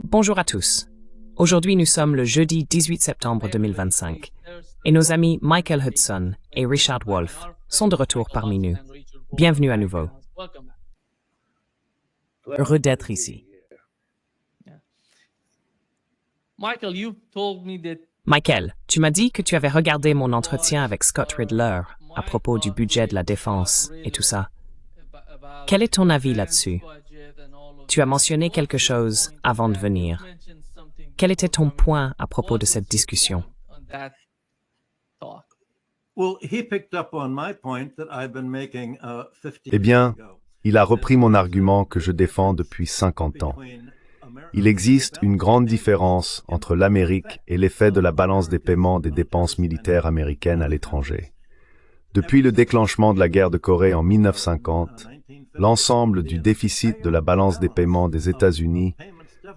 Bonjour à tous. Aujourd'hui, nous sommes le jeudi 18 septembre 2025 et nos amis Michael Hudson et Richard Wolff sont de retour parmi nous. Bienvenue à nouveau. Heureux d'être ici. Michael, tu m'as dit que tu avais regardé mon entretien avec Scott Riddler à propos du budget de la défense et tout ça. Quel est ton avis là-dessus? Tu as mentionné quelque chose avant de venir. Quel était ton point à propos de cette discussion? Eh bien, il a repris mon argument que je défends depuis 50 ans. Il existe une grande différence entre l'Amérique et l'effet de la balance des paiements des dépenses militaires américaines à l'étranger. Depuis le déclenchement de la guerre de Corée en 1950, l'ensemble du déficit de la balance des paiements des États-Unis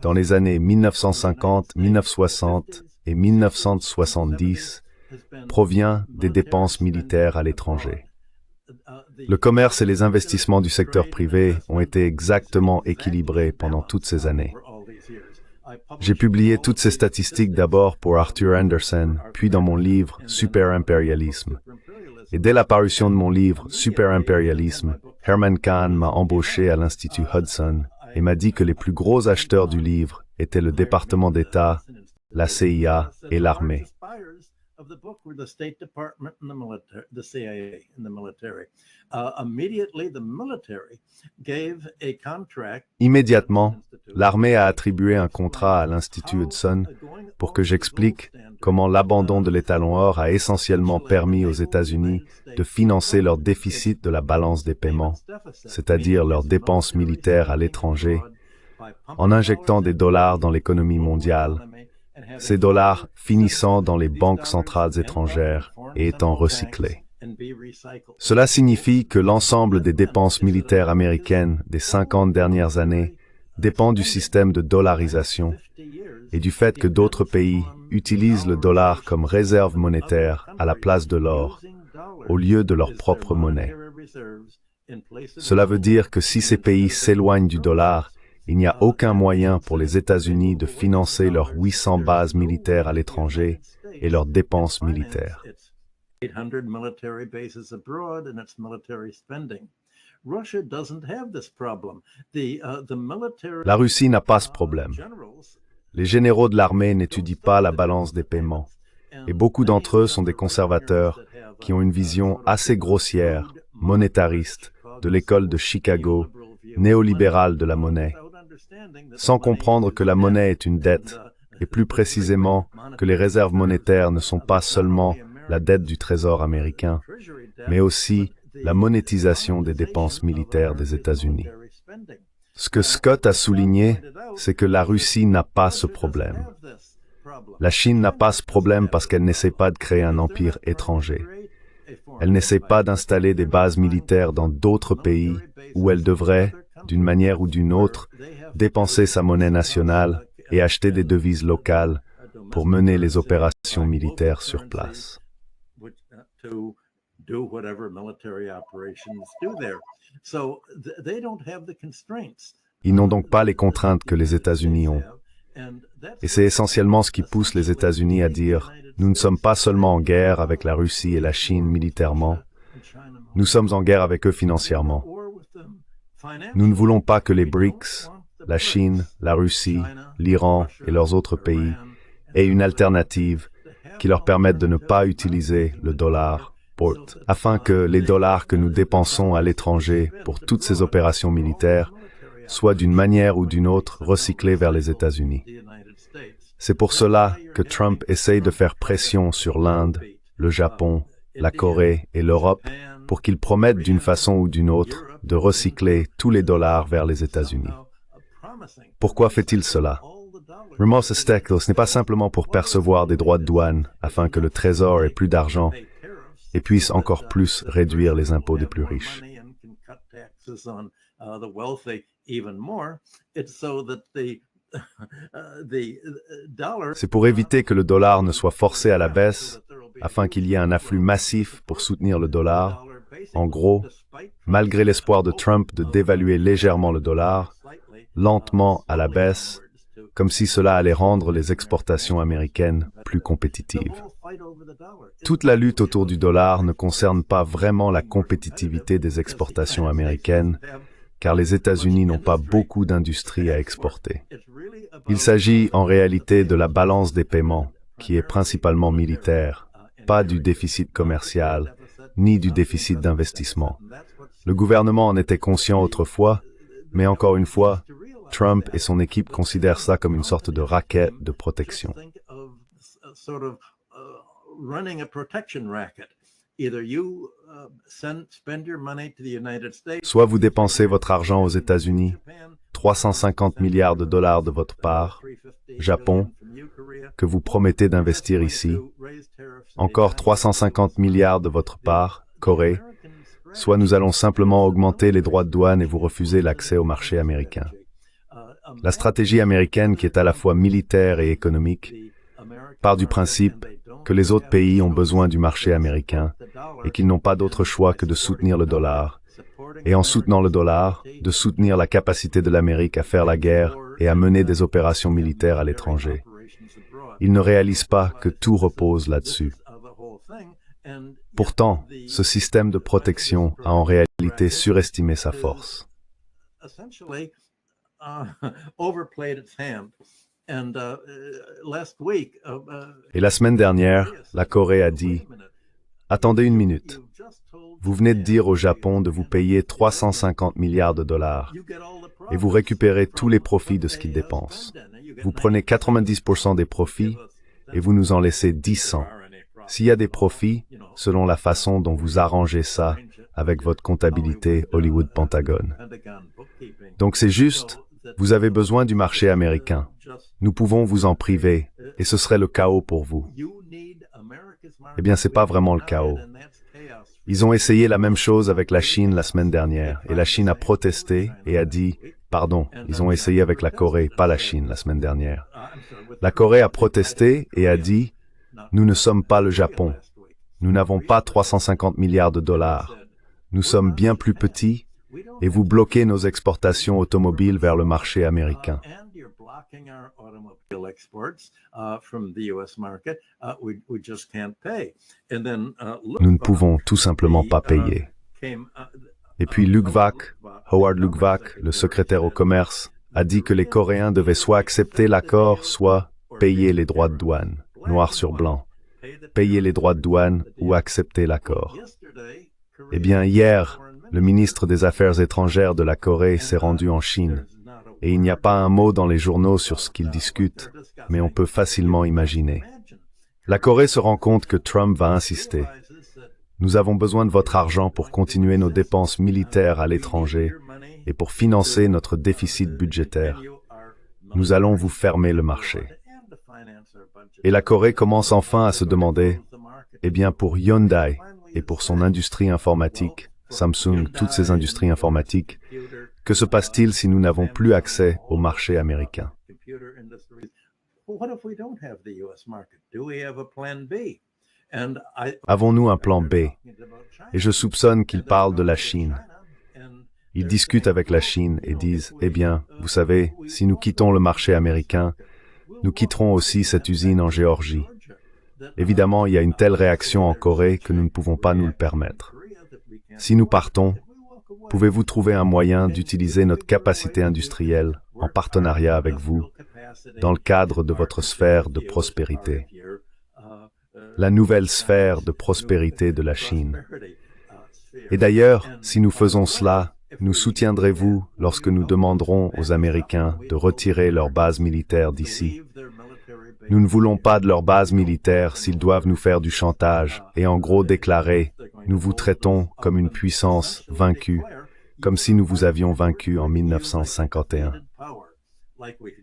dans les années 1950, 1960 et 1970 provient des dépenses militaires à l'étranger. Le commerce et les investissements du secteur privé ont été exactement équilibrés pendant toutes ces années. J'ai publié toutes ces statistiques d'abord pour Arthur Andersen, puis dans mon livre Super-impérialisme. Et dès la parution de mon livre Super-impérialisme, Herman Kahn m'a embauché à l'Institut Hudson et m'a dit que les plus gros acheteurs du livre étaient le département d'État, la CIA et l'armée. Immédiatement, l'armée a attribué un contrat à l'Institut Hudson pour que j'explique comment l'abandon de l'étalon or a essentiellement permis aux États-Unis de financer leur déficit de la balance des paiements, c'est-à-dire leurs dépenses militaires à l'étranger, en injectant des dollars dans l'économie mondiale, ces dollars finissant dans les banques centrales étrangères et étant recyclés. Cela signifie que l'ensemble des dépenses militaires américaines des 50 dernières années dépend du système de dollarisation et du fait que d'autres pays utilisent le dollar comme réserve monétaire à la place de l'or, au lieu de leur propre monnaie. Cela veut dire que si ces pays s'éloignent du dollar, il n'y a aucun moyen pour les États-Unis de financer leurs 800 bases militaires à l'étranger et leurs dépenses militaires. La Russie n'a pas ce problème. Les généraux de l'armée n'étudient pas la balance des paiements, et beaucoup d'entre eux sont des conservateurs qui ont une vision assez grossière, monétariste, de l'école de Chicago, néolibérale de la monnaie, sans comprendre que la monnaie est une dette, et plus précisément que les réserves monétaires ne sont pas seulement la dette du Trésor américain, mais aussi la monétisation des dépenses militaires des États-Unis. Ce que Scott a souligné, c'est que la Russie n'a pas ce problème. La Chine n'a pas ce problème parce qu'elle n'essaie pas de créer un empire étranger. Elle n'essaie pas d'installer des bases militaires dans d'autres pays où elle devrait, d'une manière ou d'une autre, dépenser sa monnaie nationale et acheter des devises locales pour mener les opérations militaires sur place. Ils n'ont donc pas les contraintes que les États-Unis ont. Et c'est essentiellement ce qui pousse les États-Unis à dire « Nous ne sommes pas seulement en guerre avec la Russie et la Chine militairement, nous sommes en guerre avec eux financièrement. Nous ne voulons pas que les BRICS, la Chine, la Russie, l'Iran et leurs autres pays aient une alternative qui leur permette de ne pas utiliser le dollar afin que les dollars que nous dépensons à l'étranger pour toutes ces opérations militaires soient d'une manière ou d'une autre recyclés vers les États-Unis. C'est pour cela que Trump essaye de faire pression sur l'Inde, le Japon, la Corée et l'Europe pour qu'ils promettent d'une façon ou d'une autre de recycler tous les dollars vers les États-Unis. Pourquoi fait-il cela? Remorse Steklo, ce n'est pas simplement pour percevoir des droits de douane afin que le Trésor ait plus d'argent et puisse encore plus réduire les impôts des plus riches. C'est pour éviter que le dollar ne soit forcé à la baisse, afin qu'il y ait un afflux massif pour soutenir le dollar. En gros, malgré l'espoir de Trump de dévaluer légèrement le dollar, lentement à la baisse, comme si cela allait rendre les exportations américaines plus compétitives. Toute la lutte autour du dollar ne concerne pas vraiment la compétitivité des exportations américaines, car les États-Unis n'ont pas beaucoup d'industries à exporter. Il s'agit en réalité de la balance des paiements, qui est principalement militaire, pas du déficit commercial, ni du déficit d'investissement. Le gouvernement en était conscient autrefois, mais encore une fois, Trump et son équipe considèrent ça comme une sorte de racket de protection. Soit vous dépensez votre argent aux États-Unis, 350 milliards de dollars de votre part, Japon, que vous promettez d'investir ici, encore 350 milliards de votre part, Corée, soit nous allons simplement augmenter les droits de douane et vous refuser l'accès au marché américain. La stratégie américaine, qui est à la fois militaire et économique, part du principe que les autres pays ont besoin du marché américain et qu'ils n'ont pas d'autre choix que de soutenir le dollar, et en soutenant le dollar, de soutenir la capacité de l'Amérique à faire la guerre et à mener des opérations militaires à l'étranger. Ils ne réalisent pas que tout repose là-dessus. Pourtant, ce système de protection a en réalité surestimé sa force. Et la semaine dernière, la Corée a dit « Attendez une minute. Vous venez de dire au Japon de vous payer 350 milliards de dollars et vous récupérez tous les profits de ce qu'il dépense. Vous prenez 90% des profits et vous nous en laissez 10%. S'il y a des profits, selon la façon dont vous arrangez ça avec votre comptabilité Hollywood-Pentagone. Donc c'est juste, vous avez besoin du marché américain. Nous pouvons vous en priver et ce serait le chaos pour vous. » Eh bien, c'est pas vraiment le chaos. Ils ont essayé la même chose avec la Chine la semaine dernière et la Chine a protesté et a dit « Pardon, ils ont essayé avec la Corée, pas la Chine la semaine dernière. » La Corée a protesté et a dit « Nous ne sommes pas le Japon. Nous n'avons pas 350 milliards de dollars. Nous sommes bien plus petits et vous bloquez nos exportations automobiles vers le marché américain. » Nous ne pouvons tout simplement pas payer. Et puis Howard Lukvak, le secrétaire au commerce, a dit que les Coréens devaient soit accepter l'accord, soit payer les droits de douane, noir sur blanc. Payer les droits de douane ou accepter l'accord. Eh bien, hier, le ministre des Affaires étrangères de la Corée s'est rendu en Chine. Et il n'y a pas un mot dans les journaux sur ce qu'ils discutent, mais on peut facilement imaginer. La Corée se rend compte que Trump va insister. Nous avons besoin de votre argent pour continuer nos dépenses militaires à l'étranger et pour financer notre déficit budgétaire. Nous allons vous fermer le marché. Et la Corée commence enfin à se demander, eh bien pour Hyundai et pour son industrie informatique, Samsung, toutes ces industries informatiques, que se passe-t-il si nous n'avons plus accès au marché américain? Avons-nous un plan B? Et je soupçonne qu'ils parlent de la Chine. Ils discutent avec la Chine et disent, eh bien, vous savez, si nous quittons le marché américain, nous quitterons aussi cette usine en Géorgie. Évidemment, il y a une telle réaction en Corée que nous ne pouvons pas nous le permettre. Si nous partons, pouvez-vous trouver un moyen d'utiliser notre capacité industrielle en partenariat avec vous dans le cadre de votre sphère de prospérité? La nouvelle sphère de prospérité de la Chine. Et d'ailleurs, si nous faisons cela, nous soutiendrez-vous lorsque nous demanderons aux Américains de retirer leurs bases militaires d'ici? Nous ne voulons pas de leurs bases militaires s'ils doivent nous faire du chantage et en gros déclarer « Nous vous traitons comme une puissance vaincue », comme si nous vous avions vaincu en 1951.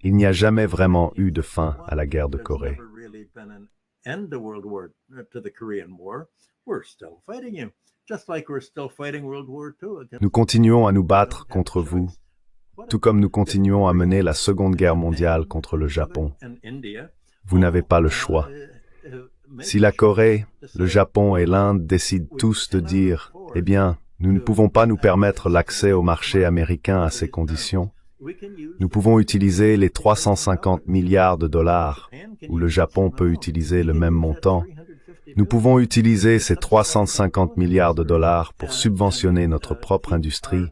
Il n'y a jamais vraiment eu de fin à la guerre de Corée. Nous continuons à nous battre contre vous, tout comme nous continuons à mener la Seconde Guerre mondiale contre le Japon. Vous n'avez pas le choix. Si la Corée, le Japon et l'Inde décident tous de dire « Eh bien, nous ne pouvons pas nous permettre l'accès au marché américain à ces conditions », Nous pouvons utiliser les 350 milliards de dollars, ou le Japon peut utiliser le même montant. Nous pouvons utiliser ces 350 milliards de dollars pour subventionner notre propre industrie,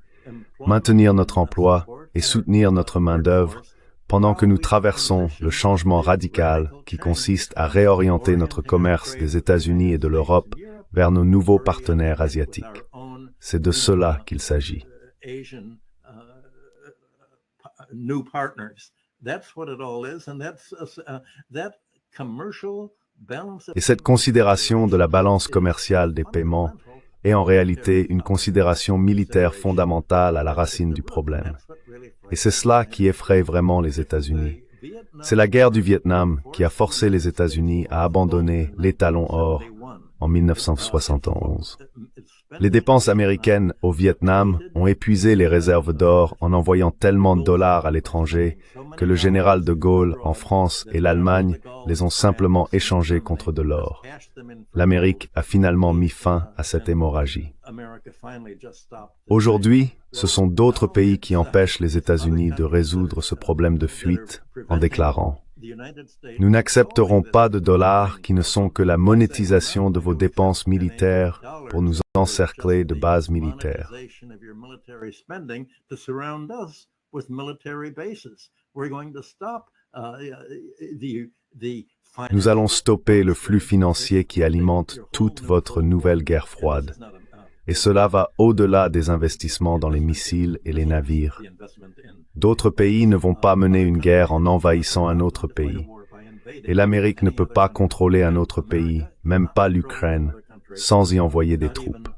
maintenir notre emploi et soutenir notre main-d'œuvre, pendant que nous traversons le changement radical qui consiste à réorienter notre commerce des États-Unis et de l'Europe vers nos nouveaux partenaires asiatiques. C'est de cela qu'il s'agit. Et cette considération de la balance commerciale des paiements est en réalité une considération militaire fondamentale à la racine du problème. Et c'est cela qui effraie vraiment les États-Unis. C'est la guerre du Vietnam qui a forcé les États-Unis à abandonner l'étalon or en 1971. Les dépenses américaines au Vietnam ont épuisé les réserves d'or en envoyant tellement de dollars à l'étranger que le général de Gaulle en France et l'Allemagne les ont simplement échangés contre de l'or. L'Amérique a finalement mis fin à cette hémorragie. Aujourd'hui, ce sont d'autres pays qui empêchent les États-Unis de résoudre ce problème de fuite en déclarant « Nous n'accepterons pas de dollars qui ne sont que la monétisation de vos dépenses militaires pour nous encercler de bases militaires. » Nous allons stopper le flux financier qui alimente toute votre nouvelle guerre froide. Et cela va au-delà des investissements dans les missiles et les navires. D'autres pays ne vont pas mener une guerre en envahissant un autre pays. Et l'Amérique ne peut pas contrôler un autre pays, même pas l'Ukraine, sans y envoyer des troupes.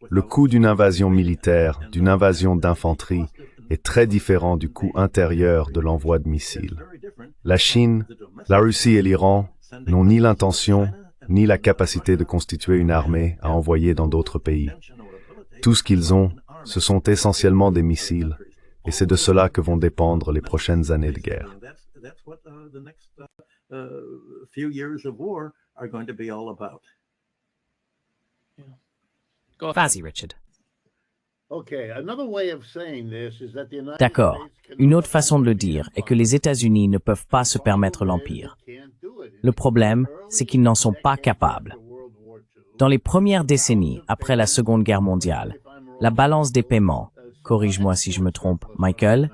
Le coût d'une invasion militaire, d'une invasion d'infanterie, est très différent du coût intérieur de l'envoi de missiles. La Chine, la Russie et l'Iran n'ont ni l'intention, ni la capacité de constituer une armée à envoyer dans d'autres pays. Tout ce qu'ils ont, ce sont essentiellement des missiles, et c'est de cela que vont dépendre les prochaines années de guerre. Vas-y, Richard. D'accord. Une autre façon de le dire est que les États-Unis ne peuvent pas se permettre l'empire. Le problème, c'est qu'ils n'en sont pas capables. Dans les premières décennies après la Seconde Guerre mondiale, la balance des paiements, corrige-moi si je me trompe, Michael,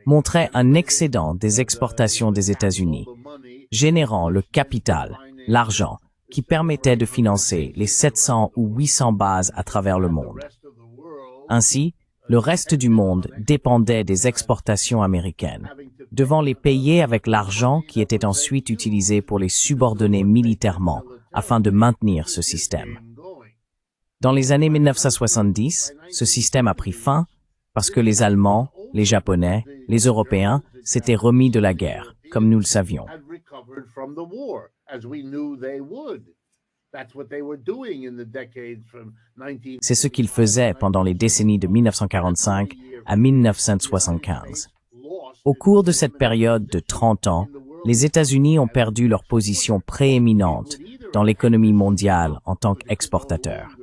montrait un excédent des exportations des États-Unis, générant le capital, l'argent, qui permettait de financer les 700 ou 800 bases à travers le monde. Ainsi, le reste du monde dépendait des exportations américaines, devant les payer avec l'argent qui était ensuite utilisé pour les subordonner militairement afin de maintenir ce système. Dans les années 1970, ce système a pris fin parce que les Allemands, les Japonais, les Européens s'étaient remis de la guerre, comme nous le savions. C'est ce qu'ils faisaient pendant les décennies de 1945 à 1975. Au cours de cette période de 30 ans, les États-Unis ont perdu leur position prééminente dans l'économie mondiale en tant qu'exportateurs.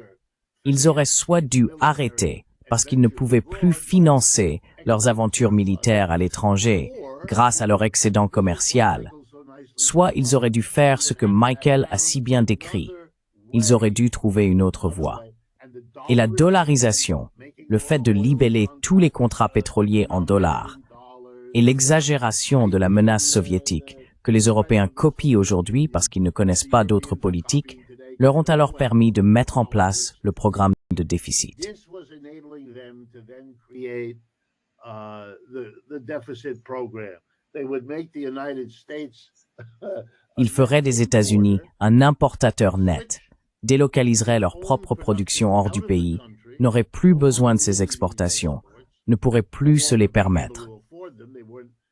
Ils auraient soit dû arrêter parce qu'ils ne pouvaient plus financer leurs aventures militaires à l'étranger grâce à leur excédent commercial, soit ils auraient dû faire ce que Michael a si bien décrit. Ils auraient dû trouver une autre voie. Et la dollarisation, le fait de libeller tous les contrats pétroliers en dollars, et l'exagération de la menace soviétique que les Européens copient aujourd'hui parce qu'ils ne connaissent pas d'autres politiques, leur ont alors permis de mettre en place le programme de déficit. Ils feraient des États-Unis un importateur net, délocaliseraient leur propre production hors du pays, n'auraient plus besoin de ces exportations, ne pourraient plus se les permettre.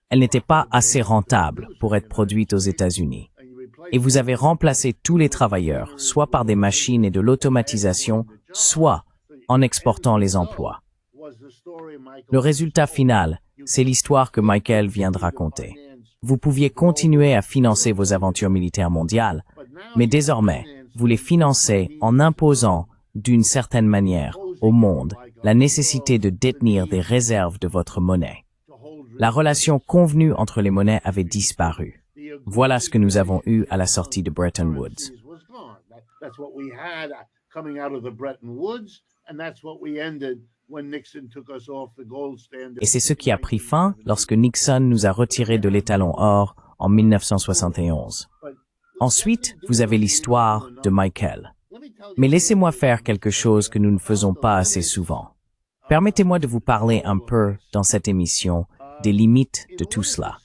Elles n'étaient pas assez rentables pour être produites aux États-Unis. Et vous avez remplacé tous les travailleurs, soit par des machines et de l'automatisation, soit en exportant les emplois. Le résultat final, c'est l'histoire que Michael vient de raconter. Vous pouviez continuer à financer vos aventures militaires mondiales, mais désormais, vous les financez en imposant, d'une certaine manière, au monde, la nécessité de détenir des réserves de votre monnaie. La relation convenue entre les monnaies avait disparu. Voilà ce que nous avons eu à la sortie de Bretton Woods. Et c'est ce qui a pris fin lorsque Nixon nous a retirés de l'étalon or en 1971. Ensuite, vous avez l'histoire de Michael. Mais laissez-moi faire quelque chose que nous ne faisons pas assez souvent. Permettez-moi de vous parler un peu, dans cette émission, des limites de tout cela.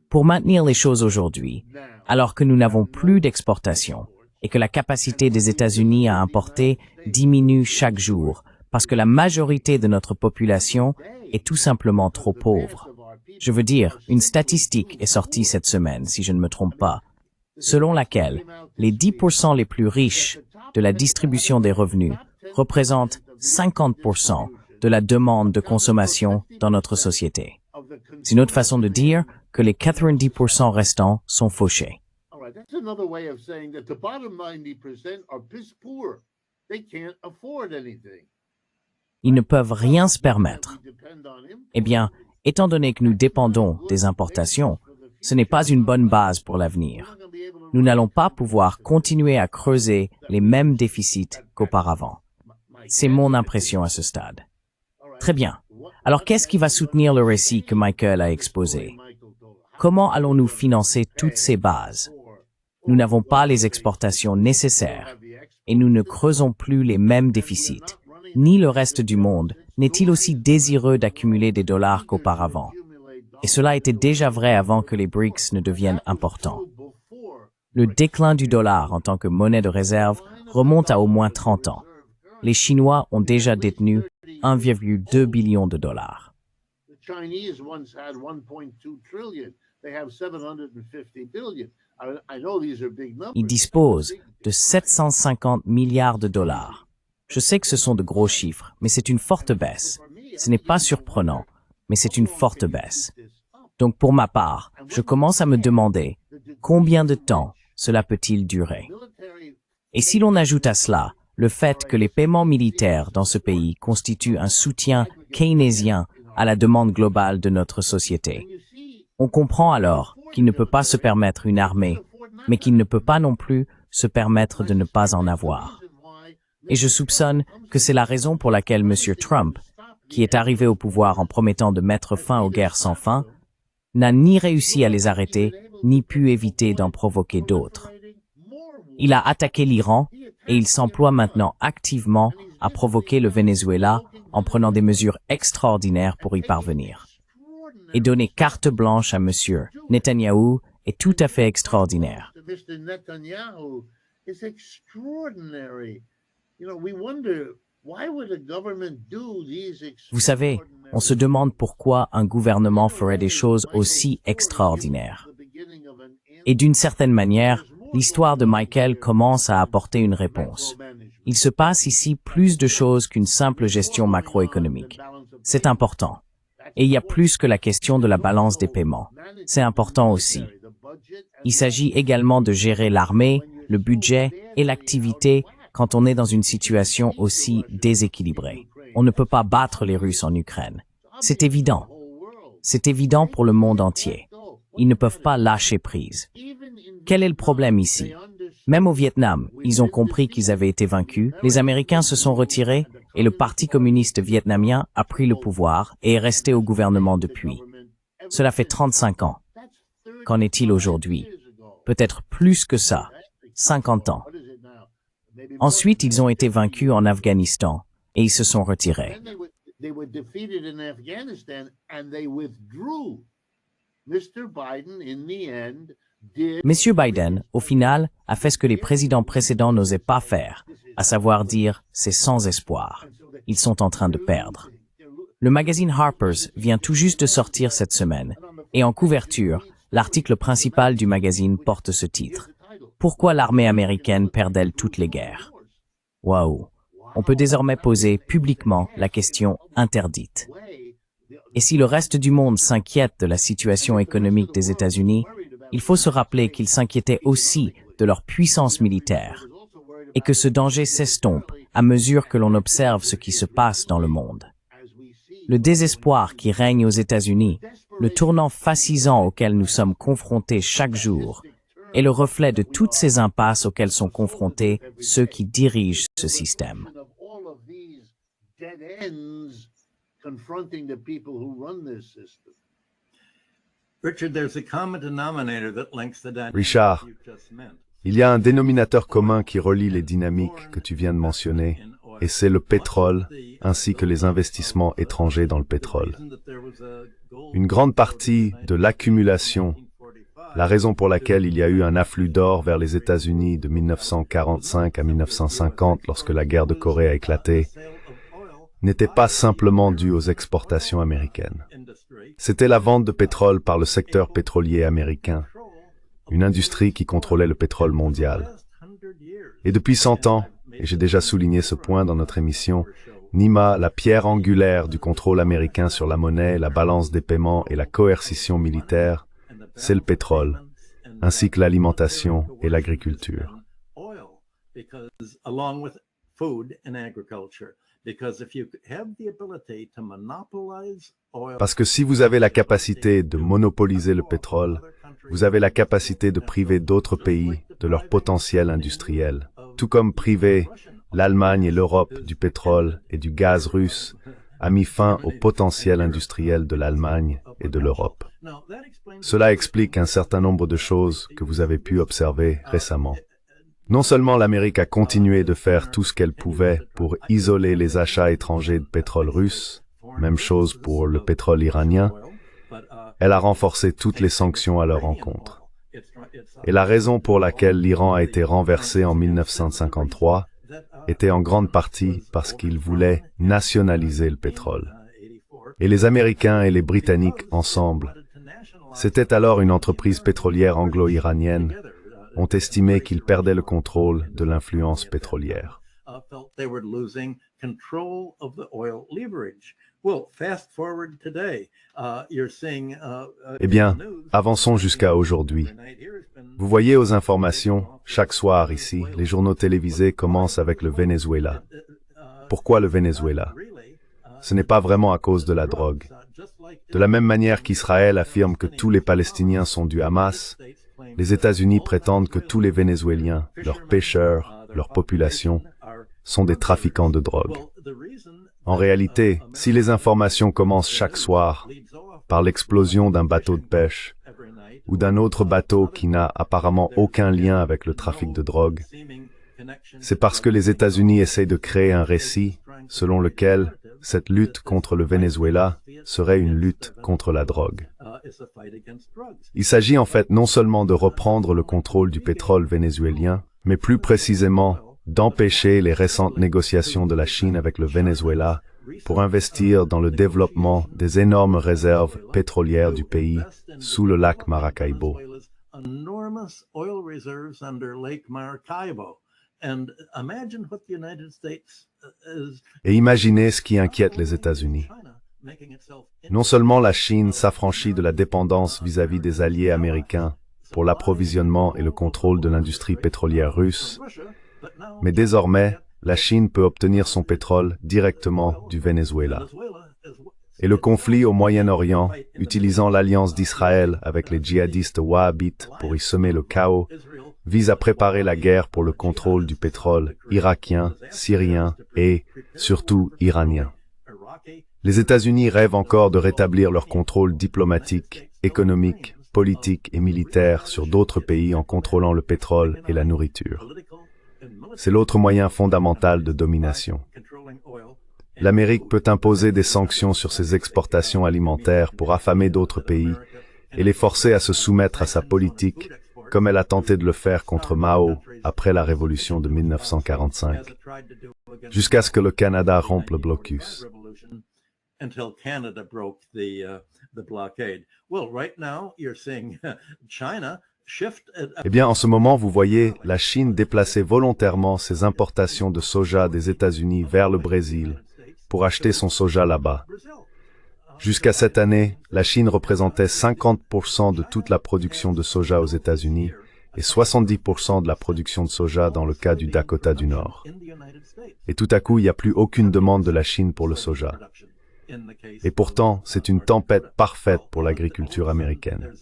Pour maintenir les choses aujourd'hui, alors que nous n'avons plus d'exportation et que la capacité des États-Unis à importer diminue chaque jour parce que la majorité de notre population est tout simplement trop pauvre. Je veux dire, une statistique est sortie cette semaine, si je ne me trompe pas, selon laquelle les 10% les plus riches de la distribution des revenus représentent 50% de la demande de consommation dans notre société. C'est une autre façon de dire que les 90% restants sont fauchés. Ils ne peuvent rien se permettre. Eh bien, étant donné que nous dépendons des importations, ce n'est pas une bonne base pour l'avenir. Nous n'allons pas pouvoir continuer à creuser les mêmes déficits qu'auparavant. C'est mon impression à ce stade. Très bien. Alors qu'est-ce qui va soutenir le récit que Michael a exposé? Comment allons-nous financer toutes ces bases? Nous n'avons pas les exportations nécessaires et nous ne creusons plus les mêmes déficits. Ni le reste du monde n'est-il aussi désireux d'accumuler des dollars qu'auparavant. Et cela était déjà vrai avant que les BRICS ne deviennent importants. Le déclin du dollar en tant que monnaie de réserve remonte à au moins 30 ans. Les Chinois ont déjà détenu 1,2 billion de dollars. Ils disposent de 750 milliards de dollars. Je sais que ce sont de gros chiffres, mais c'est une forte baisse. Ce n'est pas surprenant, mais c'est une forte baisse. Donc pour ma part, je commence à me demander combien de temps cela peut-il durer. Et si l'on ajoute à cela le fait que les paiements militaires dans ce pays constituent un soutien keynésien à la demande globale de notre société, on comprend alors qu'il ne peut pas se permettre une armée, mais qu'il ne peut pas non plus se permettre de ne pas en avoir. Et je soupçonne que c'est la raison pour laquelle M. Trump, qui est arrivé au pouvoir en promettant de mettre fin aux guerres sans fin, n'a ni réussi à les arrêter, ni pu éviter d'en provoquer d'autres. Il a attaqué l'Iran et il s'emploie maintenant activement à provoquer le Venezuela en prenant des mesures extraordinaires pour y parvenir. Et donner carte blanche à M. Netanyahou est tout à fait extraordinaire. Vous savez, on se demande pourquoi un gouvernement ferait des choses aussi extraordinaires. Et d'une certaine manière, l'histoire de Michael commence à apporter une réponse. Il se passe ici plus de choses qu'une simple gestion macroéconomique. C'est important. Et il y a plus que la question de la balance des paiements. C'est important aussi. Il s'agit également de gérer l'armée, le budget et l'activité quand on est dans une situation aussi déséquilibrée. On ne peut pas battre les Russes en Ukraine. C'est évident. C'est évident pour le monde entier. Ils ne peuvent pas lâcher prise. Quel est le problème ici? Même au Vietnam, ils ont compris qu'ils avaient été vaincus, les Américains se sont retirés et le Parti communiste vietnamien a pris le pouvoir et est resté au gouvernement depuis. Cela fait 35 ans. Qu'en est-il aujourd'hui? Peut-être plus que ça, 50 ans. Ensuite, ils ont été vaincus en Afghanistan et ils se sont retirés. Monsieur Biden, au final, a fait ce que les présidents précédents n'osaient pas faire, à savoir dire « c'est sans espoir ». Ils sont en train de perdre. Le magazine Harper's vient tout juste de sortir cette semaine, et en couverture, l'article principal du magazine porte ce titre. Pourquoi l'armée américaine perd-elle toutes les guerres? Waouh! On peut désormais poser publiquement la question interdite. Et si le reste du monde s'inquiète de la situation économique des États-Unis, il faut se rappeler qu'ils s'inquiétaient aussi de leur puissance militaire et que ce danger s'estompe à mesure que l'on observe ce qui se passe dans le monde. Le désespoir qui règne aux États-Unis Le tournant fascisant auquel nous sommes confrontés chaque jour est le reflet de toutes ces impasses auxquelles sont confrontés ceux qui dirigent ce système. Richard, il y a un dénominateur commun qui relie les dynamiques que tu viens de mentionner, et c'est le pétrole, ainsi que les investissements étrangers dans le pétrole. Une grande partie de l'accumulation, la raison pour laquelle il y a eu un afflux d'or vers les États-Unis de 1945 à 1950 lorsque la guerre de Corée a éclaté, n'était pas simplement due aux exportations américaines. C'était la vente de pétrole par le secteur pétrolier américain, une industrie qui contrôlait le pétrole mondial. Et depuis 100 ans, et j'ai déjà souligné ce point dans notre émission, Nima, la pierre angulaire du contrôle américain sur la monnaie, la balance des paiements et la coercition militaire, c'est le pétrole, ainsi que l'alimentation et l'agriculture. Parce que si vous avez la capacité de monopoliser le pétrole, vous avez la capacité de priver d'autres pays de leur potentiel industriel, tout comme priver l'Allemagne et l'Europe du pétrole et du gaz russe a mis fin au potentiel industriel de l'Allemagne et de l'Europe. Cela explique un certain nombre de choses que vous avez pu observer récemment. Non seulement l'Amérique a continué de faire tout ce qu'elle pouvait pour isoler les achats étrangers de pétrole russe, même chose pour le pétrole iranien, elle a renforcé toutes les sanctions à leur encontre. Et la raison pour laquelle l'Iran a été renversé en 1953 était en grande partie parce qu'ils voulaient nationaliser le pétrole. Et les Américains et les Britanniques ensemble, c'était alors une entreprise pétrolière anglo-iranienne, ont estimé qu'ils perdaient le contrôle de l'influence pétrolière. Eh bien, avançons jusqu'à aujourd'hui. Vous voyez aux informations, chaque soir ici, les journaux télévisés commencent avec le Venezuela. Pourquoi le Venezuela? Ce n'est pas vraiment à cause de la drogue. De la même manière qu'Israël affirme que tous les Palestiniens sont du Hamas, les États-Unis prétendent que tous les Vénézuéliens, leurs pêcheurs, leur population, sont des trafiquants de drogue. En réalité, si les informations commencent chaque soir par l'explosion d'un bateau de pêche ou d'un autre bateau qui n'a apparemment aucun lien avec le trafic de drogue, c'est parce que les États-Unis essayent de créer un récit selon lequel cette lutte contre le Venezuela serait une lutte contre la drogue. Il s'agit en fait non seulement de reprendre le contrôle du pétrole vénézuélien, mais plus précisément d'empêcher les récentes négociations de la Chine avec le Venezuela pour investir dans le développement des énormes réserves pétrolières du pays sous le lac Maracaibo. Et imaginez ce qui inquiète les États-Unis. Non seulement la Chine s'affranchit de la dépendance vis-à-vis des alliés américains pour l'approvisionnement et le contrôle de l'industrie pétrolière russe, mais désormais, la Chine peut obtenir son pétrole directement du Venezuela. Et le conflit au Moyen-Orient, utilisant l'alliance d'Israël avec les djihadistes wahhabites pour y semer le chaos, vise à préparer la guerre pour le contrôle du pétrole irakien, syrien et, surtout, iranien. Les États-Unis rêvent encore de rétablir leur contrôle diplomatique, économique, politique et militaire sur d'autres pays en contrôlant le pétrole et la nourriture. C'est l'autre moyen fondamental de domination. L'Amérique peut imposer des sanctions sur ses exportations alimentaires pour affamer d'autres pays et les forcer à se soumettre à sa politique, comme elle a tenté de le faire contre Mao après la révolution de 1945, jusqu'à ce que le Canada rompe le blocus. Eh bien, en ce moment, vous voyez la Chine déplacer volontairement ses importations de soja des États-Unis vers le Brésil pour acheter son soja là-bas. Jusqu'à cette année, la Chine représentait 50% de toute la production de soja aux États-Unis et 70% de la production de soja dans le cas du Dakota du Nord. Et tout à coup, il n'y a plus aucune demande de la Chine pour le soja. Et pourtant, c'est une tempête parfaite pour l'agriculture américaine.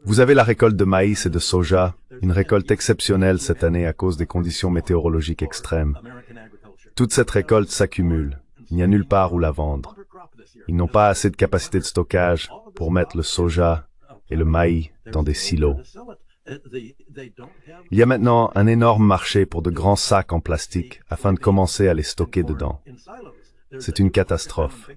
Vous avez la récolte de maïs et de soja, une récolte exceptionnelle cette année à cause des conditions météorologiques extrêmes. Toute cette récolte s'accumule. Il n'y a nulle part où la vendre. Ils n'ont pas assez de capacité de stockage pour mettre le soja et le maïs dans des silos. Il y a maintenant un énorme marché pour de grands sacs en plastique afin de commencer à les stocker dedans. C'est une catastrophe.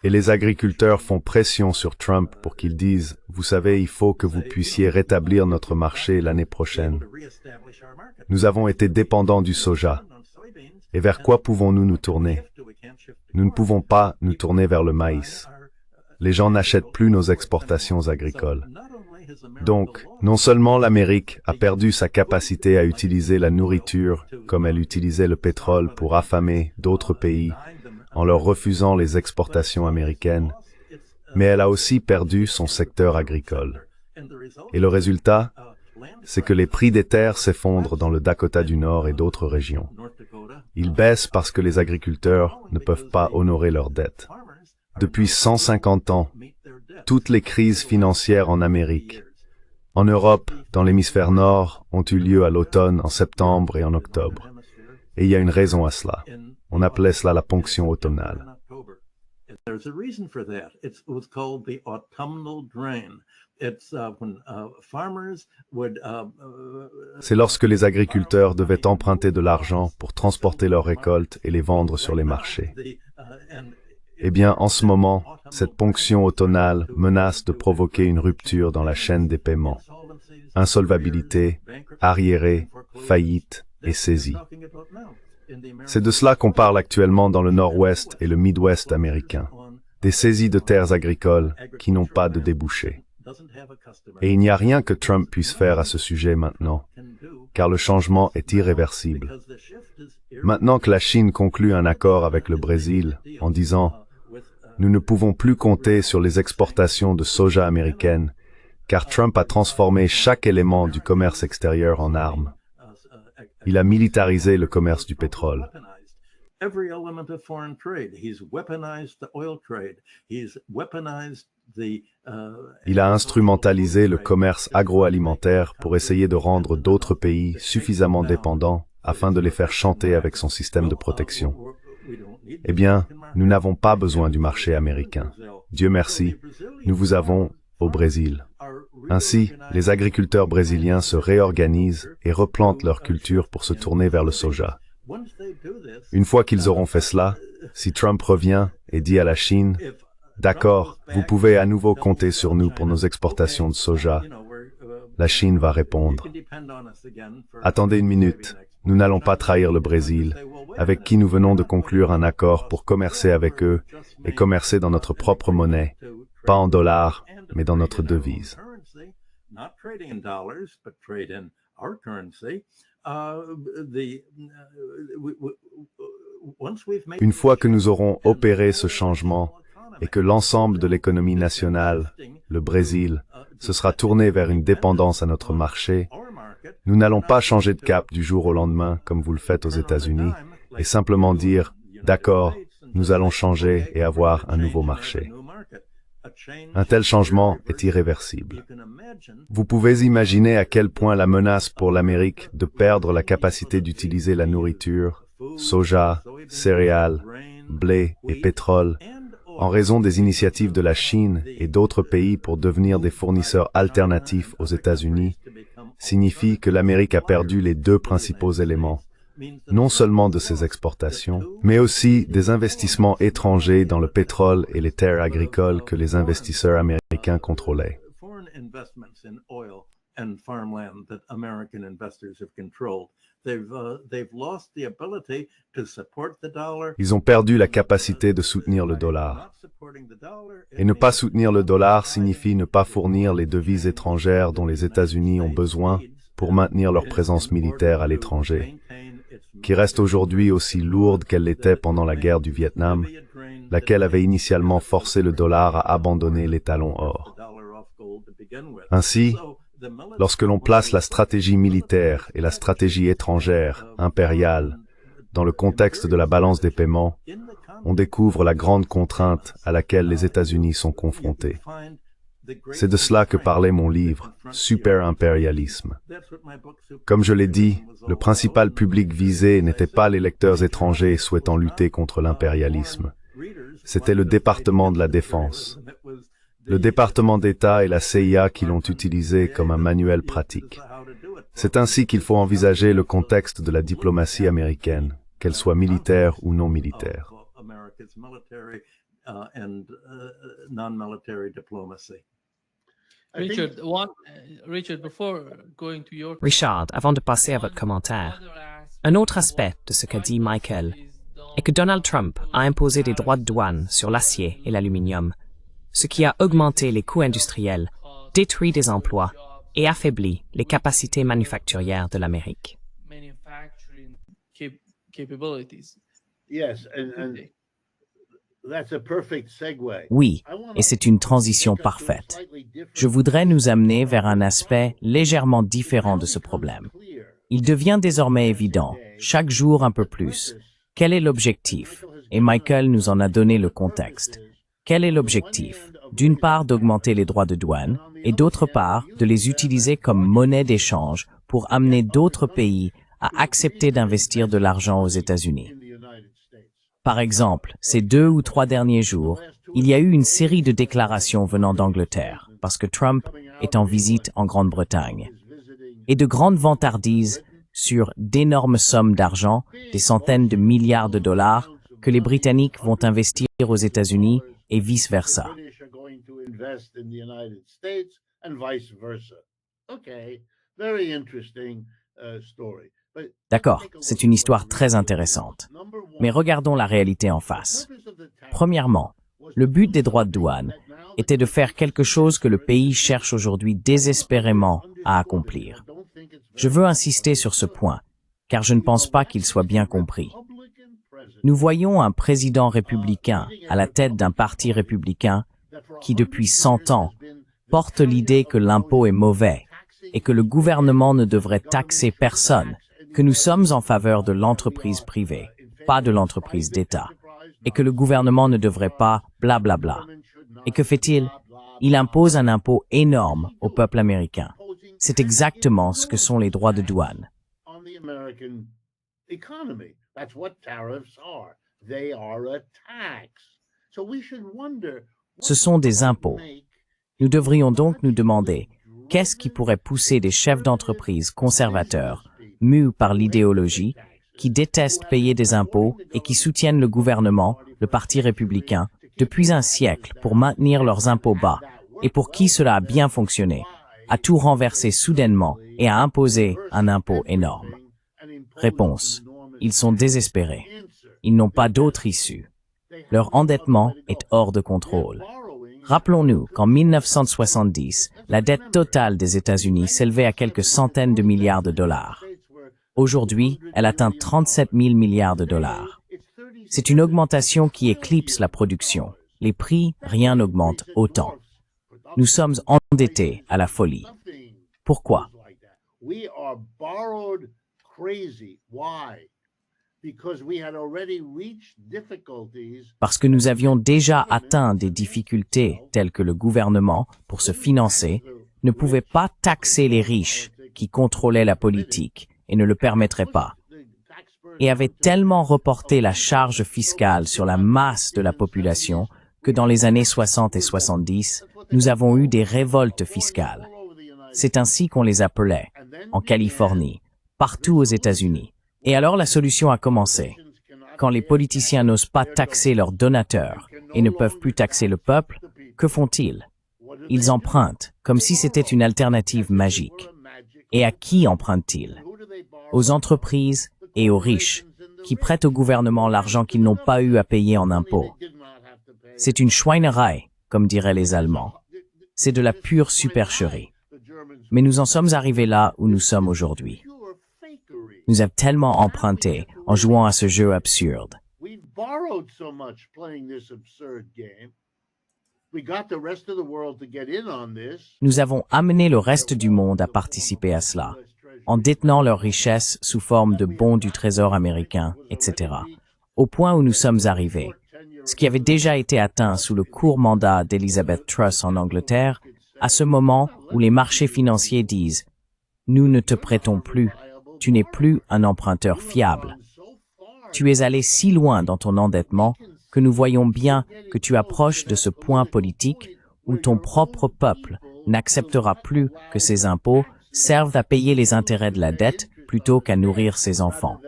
Et les agriculteurs font pression sur Trump pour qu'il dise « Vous savez, il faut que vous puissiez rétablir notre marché l'année prochaine. Nous avons été dépendants du soja. Et vers quoi pouvons-nous nous tourner? Nous ne pouvons pas nous tourner vers le maïs. Les gens n'achètent plus nos exportations agricoles. Donc, non seulement l'Amérique a perdu sa capacité à utiliser la nourriture comme elle utilisait le pétrole pour affamer d'autres pays en leur refusant les exportations américaines, mais elle a aussi perdu son secteur agricole. Et le résultat, c'est que les prix des terres s'effondrent dans le Dakota du Nord et d'autres régions. Ils baissent parce que les agriculteurs ne peuvent pas honorer leurs dettes. Depuis 150 ans, toutes les crises financières en Amérique, en Europe, dans l'hémisphère nord, ont eu lieu à l'automne, en septembre et en octobre. Et il y a une raison à cela. On appelait cela la ponction automnale. C'est lorsque les agriculteurs devaient emprunter de l'argent pour transporter leurs récoltes et les vendre sur les marchés. Eh bien, en ce moment, cette ponction automnale menace de provoquer une rupture dans la chaîne des paiements. Insolvabilité, arriérés, faillite et saisie. C'est de cela qu'on parle actuellement dans le Nord-Ouest et le Midwest américain. Des saisies de terres agricoles qui n'ont pas de débouchés. Et il n'y a rien que Trump puisse faire à ce sujet maintenant, car le changement est irréversible. Maintenant que la Chine conclut un accord avec le Brésil en disant « Nous ne pouvons plus compter sur les exportations de soja américaines, car Trump a transformé chaque élément du commerce extérieur en armes. Il a militarisé le commerce du pétrole. Il a instrumentalisé le commerce agroalimentaire pour essayer de rendre d'autres pays suffisamment dépendants afin de les faire chanter avec son système de protection. Eh bien, nous n'avons pas besoin du marché américain. Dieu merci, nous vous avons au Brésil. Ainsi, les agriculteurs brésiliens se réorganisent et replantent leur culture pour se tourner vers le soja. Une fois qu'ils auront fait cela, si Trump revient et dit à la Chine « D'accord, vous pouvez à nouveau compter sur nous pour nos exportations de soja », la Chine va répondre « Attendez une minute, nous n'allons pas trahir le Brésil, avec qui nous venons de conclure un accord pour commercer avec eux et commercer dans notre propre monnaie, pas en dollars, mais dans notre devise. » Une fois que nous aurons opéré ce changement et que l'ensemble de l'économie nationale, le Brésil, se sera tourné vers une dépendance à notre marché, nous n'allons pas changer de cap du jour au lendemain comme vous le faites aux États-Unis et simplement dire « D'accord, nous allons changer et avoir un nouveau marché ». Un tel changement est irréversible. Vous pouvez imaginer à quel point la menace pour l'Amérique de perdre la capacité d'utiliser la nourriture, soja, céréales, blé et pétrole, en raison des initiatives de la Chine et d'autres pays pour devenir des fournisseurs alternatifs aux États-Unis, signifie que l'Amérique a perdu les deux principaux éléments, non seulement de ses exportations, mais aussi des investissements étrangers dans le pétrole et les terres agricoles que les investisseurs américains contrôlaient. Ils ont perdu la capacité de soutenir le dollar. Et ne pas soutenir le dollar signifie ne pas fournir les devises étrangères dont les États-Unis ont besoin pour maintenir leur présence militaire à l'étranger, qui reste aujourd'hui aussi lourde qu'elle l'était pendant la guerre du Vietnam, laquelle avait initialement forcé le dollar à abandonner les talons or. Ainsi, Lorsque l'on place la stratégie militaire et la stratégie étrangère, impériale, dans le contexte de la balance des paiements, on découvre la grande contrainte à laquelle les États-Unis sont confrontés. C'est de cela que parlait mon livre, Super-impérialisme. Comme je l'ai dit, le principal public visé n'était pas les lecteurs étrangers souhaitant lutter contre l'impérialisme. C'était le département de la Défense. Le département d'État et la CIA qui l'ont utilisé comme un manuel pratique. C'est ainsi qu'il faut envisager le contexte de la diplomatie américaine, qu'elle soit militaire ou non militaire. Richard, avant de passer à votre commentaire, un autre aspect de ce qu'a dit Michael est que Donald Trump a imposé des droits de douane sur l'acier et l'aluminium, ce qui a augmenté les coûts industriels, détruit des emplois et affaibli les capacités manufacturières de l'Amérique. Oui, et c'est une transition parfaite. Je voudrais nous amener vers un aspect légèrement différent de ce problème. Il devient désormais évident, chaque jour un peu plus, quel est l'objectif, et Michael nous en a donné le contexte. Quel est l'objectif? D'une part, d'augmenter les droits de douane, et d'autre part, de les utiliser comme monnaie d'échange pour amener d'autres pays à accepter d'investir de l'argent aux États-Unis. Par exemple, ces 2 ou 3 derniers jours, il y a eu une série de déclarations venant d'Angleterre, parce que Trump est en visite en Grande-Bretagne, et de grandes vantardises sur d'énormes sommes d'argent, des centaines de milliards de dollars, que les Britanniques vont investir aux États-Unis et vice-versa. D'accord, c'est une histoire très intéressante. Mais regardons la réalité en face. Premièrement, le but des droits de douane était de faire quelque chose que le pays cherche aujourd'hui désespérément à accomplir. Je veux insister sur ce point, car je ne pense pas qu'il soit bien compris. Nous voyons un président républicain à la tête d'un parti républicain qui, depuis 100 ans, porte l'idée que l'impôt est mauvais et que le gouvernement ne devrait taxer personne, que nous sommes en faveur de l'entreprise privée, pas de l'entreprise d'État, et que le gouvernement ne devrait pas blablabla. Et que fait-il? Il impose un impôt énorme au peuple américain. C'est exactement ce que sont les droits de douane. Ce sont des impôts. Nous devrions donc nous demander qu'est-ce qui pourrait pousser des chefs d'entreprise conservateurs, mus par l'idéologie, qui détestent payer des impôts et qui soutiennent le gouvernement, le Parti républicain, depuis un siècle pour maintenir leurs impôts bas, et pour qui cela a bien fonctionné, à tout renverser soudainement et à imposer un impôt énorme. Réponse. Ils sont désespérés. Ils n'ont pas d'autre issue. Leur endettement est hors de contrôle. Rappelons-nous qu'en 1970, la dette totale des États-Unis s'élevait à quelques centaines de milliards de dollars. Aujourd'hui, elle atteint 37 000 milliards de dollars. C'est une augmentation qui éclipse la production. Les prix, rien n'augmente autant. Nous sommes endettés à la folie. Pourquoi? Parce que nous avions déjà atteint des difficultés telles que le gouvernement, pour se financer, ne pouvait pas taxer les riches qui contrôlaient la politique et ne le permettrait pas, et avait tellement reporté la charge fiscale sur la masse de la population que dans les années 60 et 70, nous avons eu des révoltes fiscales. C'est ainsi qu'on les appelait, en Californie, partout aux États-Unis. Et alors la solution a commencé. Quand les politiciens n'osent pas taxer leurs donateurs et ne peuvent plus taxer le peuple, que font-ils? Ils empruntent, comme si c'était une alternative magique. Et à qui empruntent-ils? Aux entreprises et aux riches, qui prêtent au gouvernement l'argent qu'ils n'ont pas eu à payer en impôts. C'est une Schweinerei, comme diraient les Allemands. C'est de la pure supercherie. Mais nous en sommes arrivés là où nous sommes aujourd'hui. Nous avons tellement emprunté en jouant à ce jeu absurde. Nous avons amené le reste du monde à participer à cela, en détenant leurs richesses sous forme de bons du Trésor américain, etc., au point où nous sommes arrivés. Ce qui avait déjà été atteint sous le court mandat d'Elizabeth Truss en Angleterre, à ce moment où les marchés financiers disent « Nous ne te prêtons plus, tu n'es plus un emprunteur fiable. Tu es allé si loin dans ton endettement que nous voyons bien que tu approches de ce point politique où ton propre peuple n'acceptera plus que ses impôts servent à payer les intérêts de la dette plutôt qu'à nourrir ses enfants.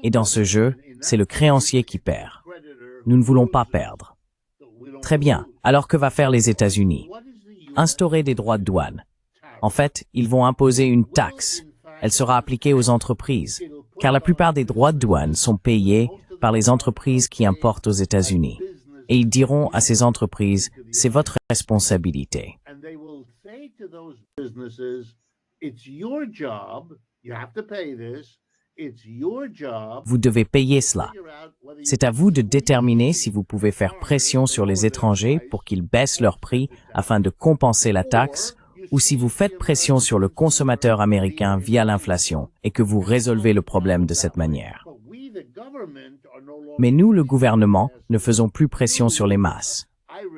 Et dans ce jeu, c'est le créancier qui perd. Nous ne voulons pas perdre. Très bien, alors que va faire les États-Unis? Instaurer des droits de douane. En fait, ils vont imposer une taxe. Elle sera appliquée aux entreprises, car la plupart des droits de douane sont payés par les entreprises qui importent aux États-Unis. Et ils diront à ces entreprises, c'est votre responsabilité. Vous devez payer cela. C'est à vous de déterminer si vous pouvez faire pression sur les étrangers pour qu'ils baissent leur prix afin de compenser la taxe, ou si vous faites pression sur le consommateur américain via l'inflation et que vous résolvez le problème de cette manière. Mais nous, le gouvernement, ne faisons plus pression sur les masses.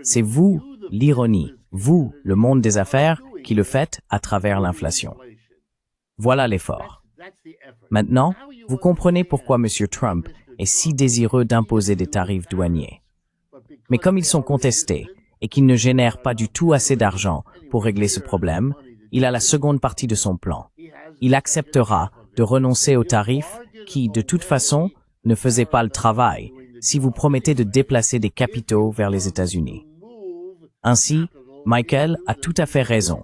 C'est vous, l'ironie, vous, le monde des affaires, qui le faites à travers l'inflation. Voilà l'effort. Maintenant, vous comprenez pourquoi M. Trump est si désireux d'imposer des tarifs douaniers. Mais comme ils sont contestés et qu'ils ne génèrent pas du tout assez d'argent pour régler ce problème, il a la seconde partie de son plan. Il acceptera de renoncer aux tarifs qui, de toute façon, ne faisaient pas le travail si vous promettez de déplacer des capitaux vers les États-Unis. Ainsi, Michael a tout à fait raison.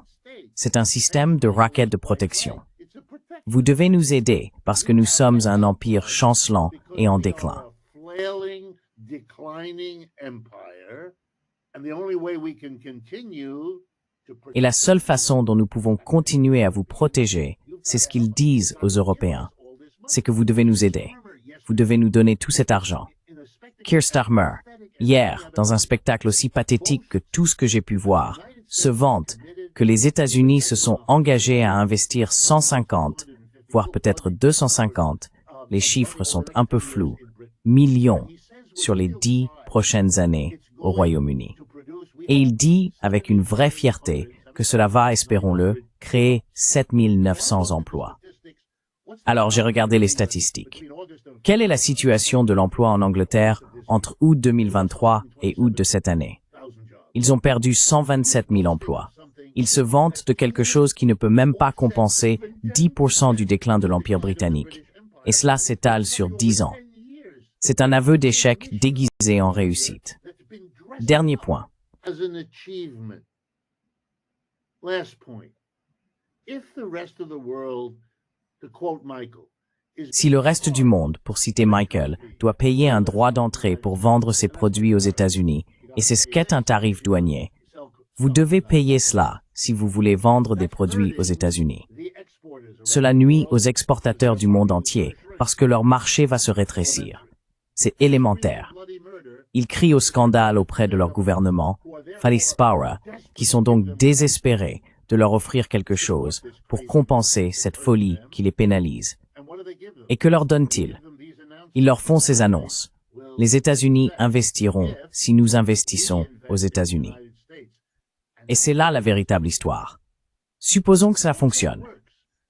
C'est un système de raquette de protection. Vous devez nous aider parce que nous sommes un empire chancelant et en déclin. Et la seule façon dont nous pouvons continuer à vous protéger, c'est ce qu'ils disent aux Européens. C'est que vous devez nous aider. Vous devez nous donner tout cet argent. Keir Starmer, hier, dans un spectacle aussi pathétique que tout ce que j'ai pu voir, se vante que les États-Unis se sont engagés à investir 150, voire peut-être 250, les chiffres sont un peu flous, millions sur les 10 prochaines années au Royaume-Uni. Et il dit avec une vraie fierté que cela va, espérons-le, créer 7900 emplois. Alors j'ai regardé les statistiques. Quelle est la situation de l'emploi en Angleterre entre août 2023 et août de cette année? Ils ont perdu 127 000 emplois. Ils se vantent de quelque chose qui ne peut même pas compenser 10% du déclin de l'Empire britannique. Et cela s'étale sur 10 ans. C'est un aveu d'échec déguisé en réussite. Dernier point. Si le reste du monde, pour citer Michael, doit payer un droit d'entrée pour vendre ses produits aux États-Unis, et c'est ce qu'est un tarif douanier, vous devez payer cela si vous voulez vendre des produits aux États-Unis. Cela nuit aux exportateurs du monde entier parce que leur marché va se rétrécir. C'est élémentaire. Ils crient au scandale auprès de leur gouvernement, Falispara, qui sont donc désespérés de leur offrir quelque chose pour compenser cette folie qui les pénalise. Et que leur donnent-ils? Ils leur font ces annonces. Les États-Unis investiront si nous investissons aux États-Unis. Et c'est là la véritable histoire. Supposons que ça fonctionne.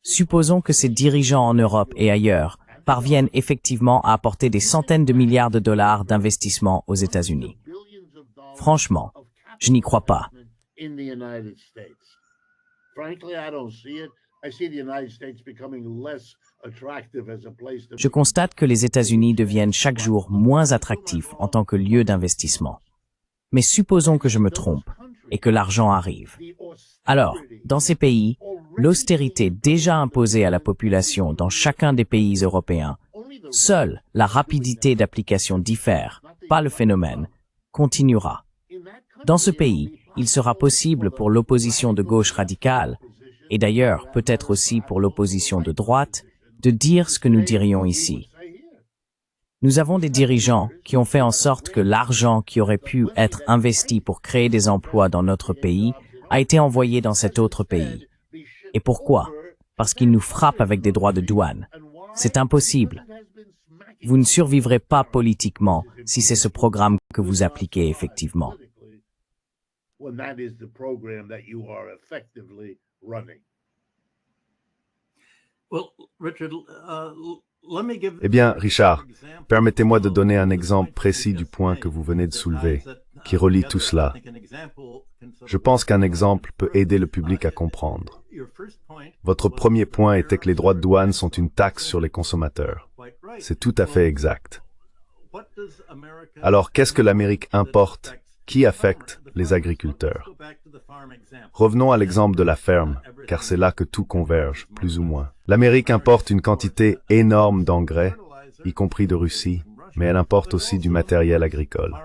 Supposons que ces dirigeants en Europe et ailleurs parviennent effectivement à apporter des centaines de milliards de dollars d'investissement aux États-Unis. Franchement, je n'y crois pas. Je constate que les États-Unis deviennent chaque jour moins attractifs en tant que lieu d'investissement. Mais supposons que je me trompe et que l'argent arrive. Alors, dans ces pays, l'austérité déjà imposée à la population dans chacun des pays européens, seule la rapidité d'application diffère, pas le phénomène, continuera. Dans ce pays, il sera possible pour l'opposition de gauche radicale, et d'ailleurs peut-être aussi pour l'opposition de droite, de dire ce que nous dirions ici. Nous avons des dirigeants qui ont fait en sorte que l'argent qui aurait pu être investi pour créer des emplois dans notre pays a été envoyé dans cet autre pays. Et pourquoi? Parce qu'ils nous frappent avec des droits de douane. C'est impossible. Vous ne survivrez pas politiquement si c'est ce programme que vous appliquez effectivement. Eh bien, Richard, permettez-moi de donner un exemple précis du point que vous venez de soulever, qui relie tout cela. Je pense qu'un exemple peut aider le public à comprendre. Votre premier point était que les droits de douane sont une taxe sur les consommateurs. C'est tout à fait exact. Alors, qu'est-ce que l'Amérique importe qui affecte les agriculteurs? Revenons à l'exemple de la ferme, car c'est là que tout converge, plus ou moins. L'Amérique importe une quantité énorme d'engrais, y compris de Russie, mais elle importe aussi du matériel agricole.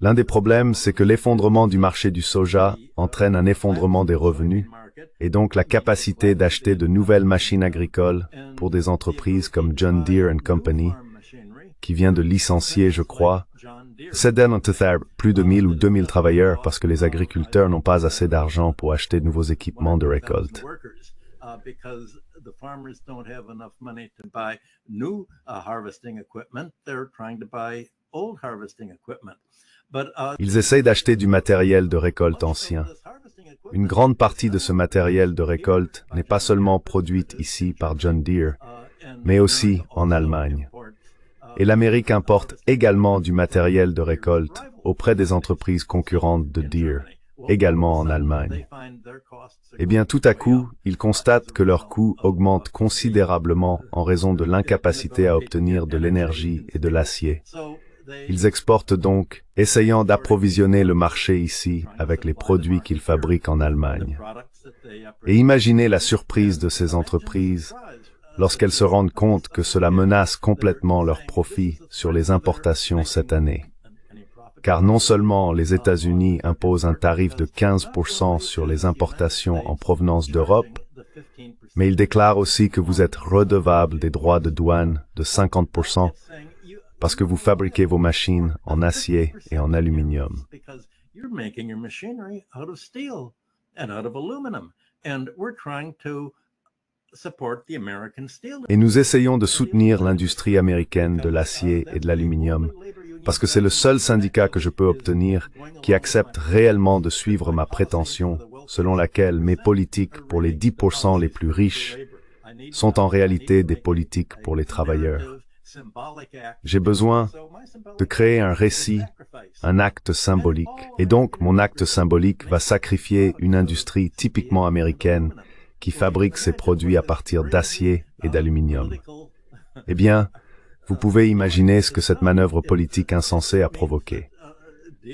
L'un des problèmes, c'est que l'effondrement du marché du soja entraîne un effondrement des revenus, et donc la capacité d'acheter de nouvelles machines agricoles pour des entreprises comme John Deere & Company, qui vient de licencier, je crois, plus de 1000 ou 2000 travailleurs parce que les agriculteurs n'ont pas assez d'argent pour acheter de nouveaux équipements de récolte. Ils essayent d'acheter du matériel de récolte ancien. Une grande partie de ce matériel de récolte n'est pas seulement produite ici par John Deere, mais aussi en Allemagne. Et l'Amérique importe également du matériel de récolte auprès des entreprises concurrentes de Deere, également en Allemagne. Eh bien, tout à coup, ils constatent que leurs coûts augmentent considérablement en raison de l'incapacité à obtenir de l'énergie et de l'acier. Ils exportent donc, essayant d'approvisionner le marché ici avec les produits qu'ils fabriquent en Allemagne. Et imaginez la surprise de ces entreprises lorsqu'elles se rendent compte que cela menace complètement leurs profits sur les importations cette année. Car non seulement les États-Unis imposent un tarif de 15% sur les importations en provenance d'Europe, mais ils déclarent aussi que vous êtes redevable des droits de douane de 50% parce que vous fabriquez vos machines en acier et en aluminium. Et nous essayons de soutenir l'industrie américaine de l'acier et de l'aluminium, parce que c'est le seul syndicat que je peux obtenir qui accepte réellement de suivre ma prétention, selon laquelle mes politiques pour les 10% les plus riches sont en réalité des politiques pour les travailleurs. J'ai besoin de créer un récit, un acte symbolique, et donc mon acte symbolique va sacrifier une industrie typiquement américaine qui fabrique ses produits à partir d'acier et d'aluminium. Eh bien, vous pouvez imaginer ce que cette manœuvre politique insensée a provoqué.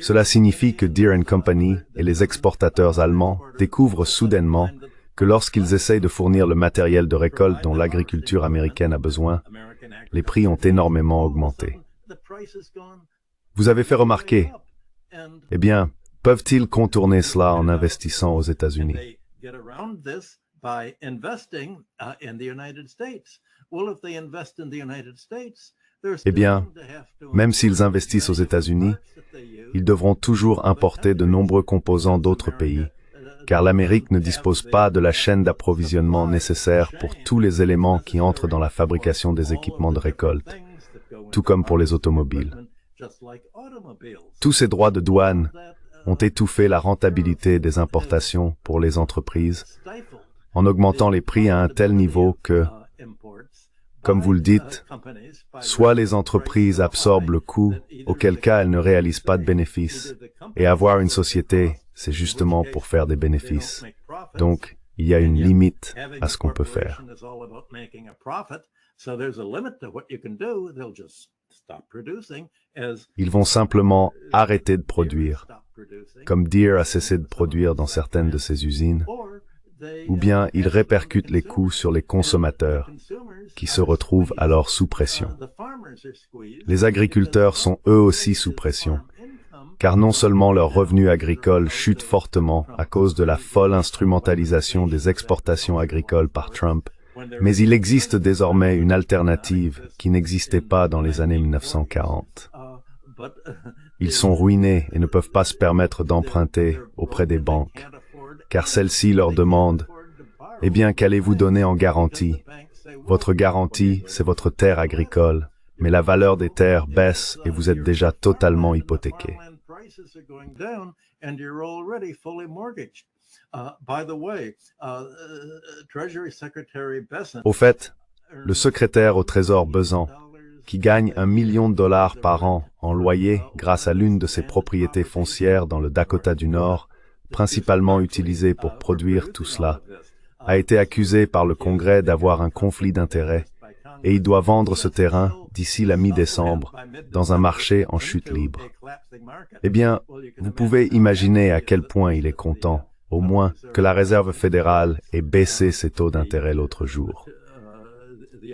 Cela signifie que Deere & Company et les exportateurs allemands découvrent soudainement que lorsqu'ils essayent de fournir le matériel de récolte dont l'agriculture américaine a besoin, les prix ont énormément augmenté. Vous avez fait remarquer, eh bien, peuvent-ils contourner cela en investissant aux États-Unis? Eh bien, même s'ils investissent aux États-Unis, ils devront toujours importer de nombreux composants d'autres pays, car l'Amérique ne dispose pas de la chaîne d'approvisionnement nécessaire pour tous les éléments qui entrent dans la fabrication des équipements de récolte, tout comme pour les automobiles. Tous ces droits de douane ont étouffé la rentabilité des importations pour les entreprises, en augmentant les prix à un tel niveau que, comme vous le dites, soit les entreprises absorbent le coût, auquel cas elles ne réalisent pas de bénéfices, et avoir une société, c'est justement pour faire des bénéfices. Donc, il y a une limite à ce qu'on peut faire. Ils vont simplement arrêter de produire, comme Deere a cessé de produire dans certaines de ses usines, ou bien ils répercutent les coûts sur les consommateurs, qui se retrouvent alors sous pression. Les agriculteurs sont eux aussi sous pression, car non seulement leurs revenus agricoles chutent fortement à cause de la folle instrumentalisation des exportations agricoles par Trump, Mais il existe désormais une alternative qui n'existait pas dans les années 1940. Ils sont ruinés et ne peuvent pas se permettre d'emprunter auprès des banques, car celles-ci leur demandent « Eh bien, qu'allez-vous donner en garantie? Votre garantie, c'est votre terre agricole, mais la valeur des terres baisse et vous êtes déjà totalement hypothéqué. » Au fait, le secrétaire au Trésor Besant, qui gagne $1 million par an en loyer grâce à l'une de ses propriétés foncières dans le Dakota du Nord, principalement utilisée pour produire tout cela, a été accusé par le Congrès d'avoir un conflit d'intérêts et il doit vendre ce terrain d'ici la mi-décembre dans un marché en chute libre. Eh bien, vous pouvez imaginer à quel point il est content, au moins, que la Réserve fédérale ait baissé ses taux d'intérêt l'autre jour.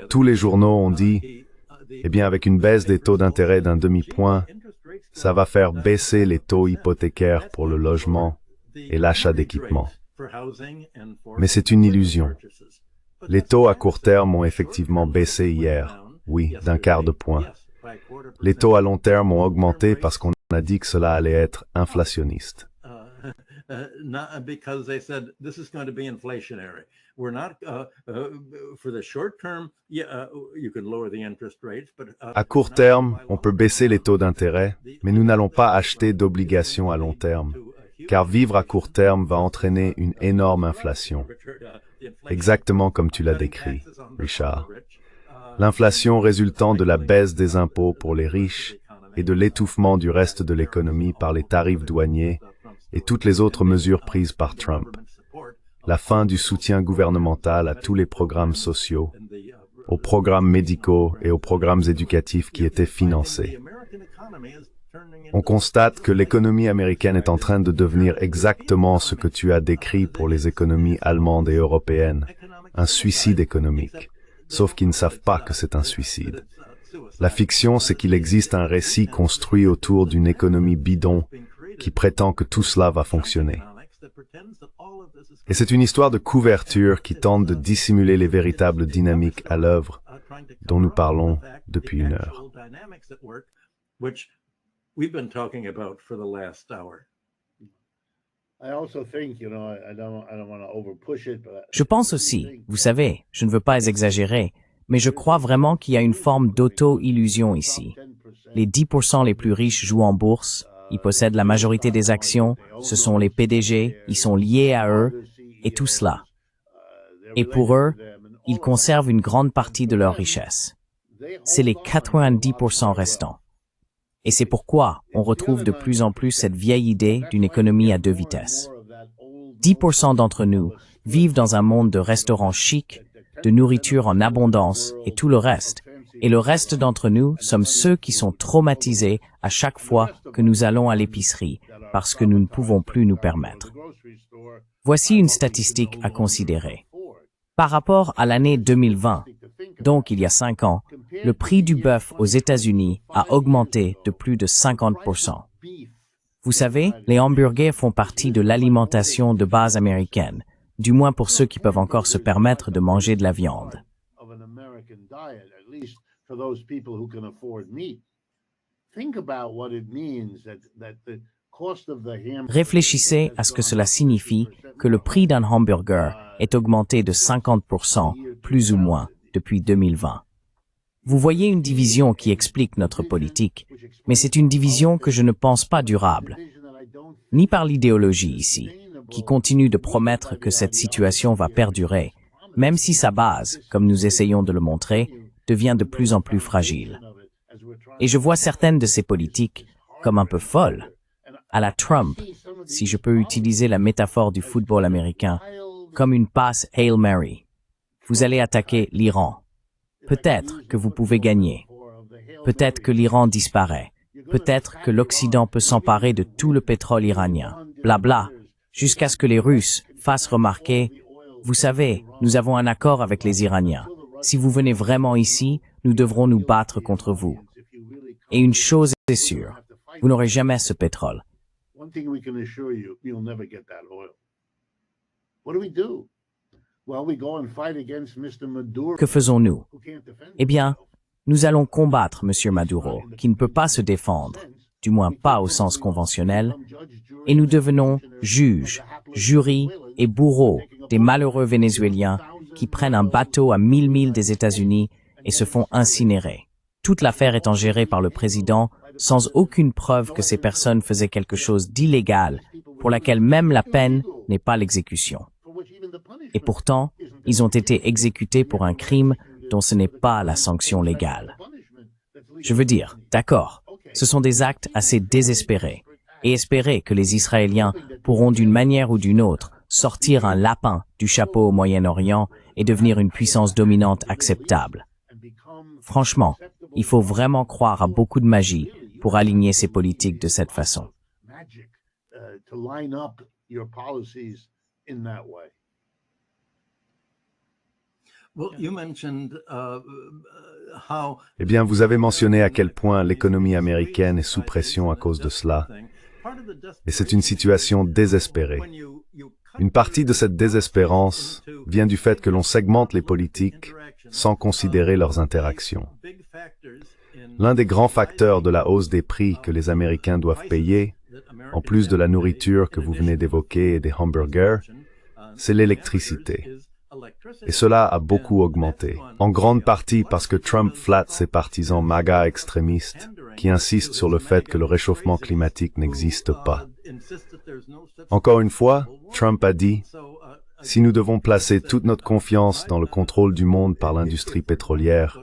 Tous les journaux ont dit, eh bien, avec une baisse des taux d'intérêt d'un demi-point, ça va faire baisser les taux hypothécaires pour le logement et l'achat d'équipements. Mais c'est une illusion. Les taux à court terme ont effectivement baissé hier, oui, d'1/4 de point. Les taux à long terme ont augmenté parce qu'on a dit que cela allait être inflationniste. À court terme, on peut baisser les taux d'intérêt, mais nous n'allons pas acheter d'obligations à long terme, car vivre à court terme va entraîner une énorme inflation. Exactement comme tu l'as décrit, Richard. L'inflation résultant de la baisse des impôts pour les riches et de l'étouffement du reste de l'économie par les tarifs douaniers et toutes les autres mesures prises par Trump. La fin du soutien gouvernemental à tous les programmes sociaux, aux programmes médicaux et aux programmes éducatifs qui étaient financés. On constate que l'économie américaine est en train de devenir exactement ce que tu as décrit pour les économies allemandes et européennes, un suicide économique, sauf qu'ils ne savent pas que c'est un suicide. La fiction, c'est qu'il existe un récit construit autour d'une économie bidon qui prétend que tout cela va fonctionner. Et c'est une histoire de couverture qui tente de dissimuler les véritables dynamiques à l'œuvre dont nous parlons depuis une heure. Je pense aussi, vous savez, je ne veux pas exagérer, mais je crois vraiment qu'il y a une forme d'auto-illusion ici. Les 10% les plus riches jouent en bourse, ils possèdent la majorité des actions, ce sont les PDG, ils sont liés à eux, et tout cela. Et pour eux, ils conservent une grande partie de leur richesse. C'est les 90% restants. Et c'est pourquoi on retrouve de plus en plus cette vieille idée d'une économie à deux vitesses. 10% d'entre nous vivent dans un monde de restaurants chics, de nourriture en abondance et tout le reste. Et le reste d'entre nous sommes ceux qui sont traumatisés à chaque fois que nous allons à l'épicerie parce que nous ne pouvons plus nous permettre. Voici une statistique à considérer. Par rapport à l'année 2020, donc il y a 5 ans, le prix du bœuf aux États-Unis a augmenté de plus de 50%. Vous savez, les hamburgers font partie de l'alimentation de base américaine, du moins pour ceux qui peuvent encore se permettre de manger de la viande. Réfléchissez à ce que cela signifie que le prix d'un hamburger est augmenté de 50%, plus ou moins, depuis 2020. Vous voyez une division qui explique notre politique, mais c'est une division que je ne pense pas durable, ni par l'idéologie ici, qui continue de promettre que cette situation va perdurer, même si sa base, comme nous essayons de le montrer, devient de plus en plus fragile. Et je vois certaines de ces politiques comme un peu folles, à la Trump, si je peux utiliser la métaphore du football américain, comme une passe Hail Mary. Vous allez attaquer l'Iran. Peut-être que vous pouvez gagner. Peut-être que l'Iran disparaît. Peut-être que l'Occident peut s'emparer de tout le pétrole iranien. Blabla. Jusqu'à ce que les Russes fassent remarquer, vous savez, nous avons un accord avec les Iraniens. Si vous venez vraiment ici, nous devrons nous battre contre vous. Et une chose est sûre, vous n'aurez jamais ce pétrole. Que faisons-nous? Eh bien, nous allons combattre M. Maduro, qui ne peut pas se défendre, du moins pas au sens conventionnel, et nous devenons juges, jurys et bourreaux des malheureux Vénézuéliens qui prennent un bateau à 1000 milles des États-Unis et se font incinérer. Toute l'affaire étant gérée par le président sans aucune preuve que ces personnes faisaient quelque chose d'illégal, pour laquelle même la peine n'est pas l'exécution. Et pourtant, ils ont été exécutés pour un crime dont ce n'est pas la sanction légale. Je veux dire, d'accord, ce sont des actes assez désespérés, et espérer que les Israéliens pourront d'une manière ou d'une autre sortir un lapin du chapeau au Moyen-Orient et devenir une puissance dominante acceptable. Franchement, il faut vraiment croire à beaucoup de magie pour aligner ces politiques de cette façon. Eh bien, vous avez mentionné à quel point l'économie américaine est sous pression à cause de cela. Et c'est une situation désespérée. Une partie de cette désespérance vient du fait que l'on segmente les politiques sans considérer leurs interactions. L'un des grands facteurs de la hausse des prix que les Américains doivent payer, en plus de la nourriture que vous venez d'évoquer et des hamburgers, c'est l'électricité. Et cela a beaucoup augmenté, en grande partie parce que Trump flatte ses partisans MAGA extrémistes qui insistent sur le fait que le réchauffement climatique n'existe pas. Encore une fois, Trump a dit « Si nous devons placer toute notre confiance dans le contrôle du monde par l'industrie pétrolière,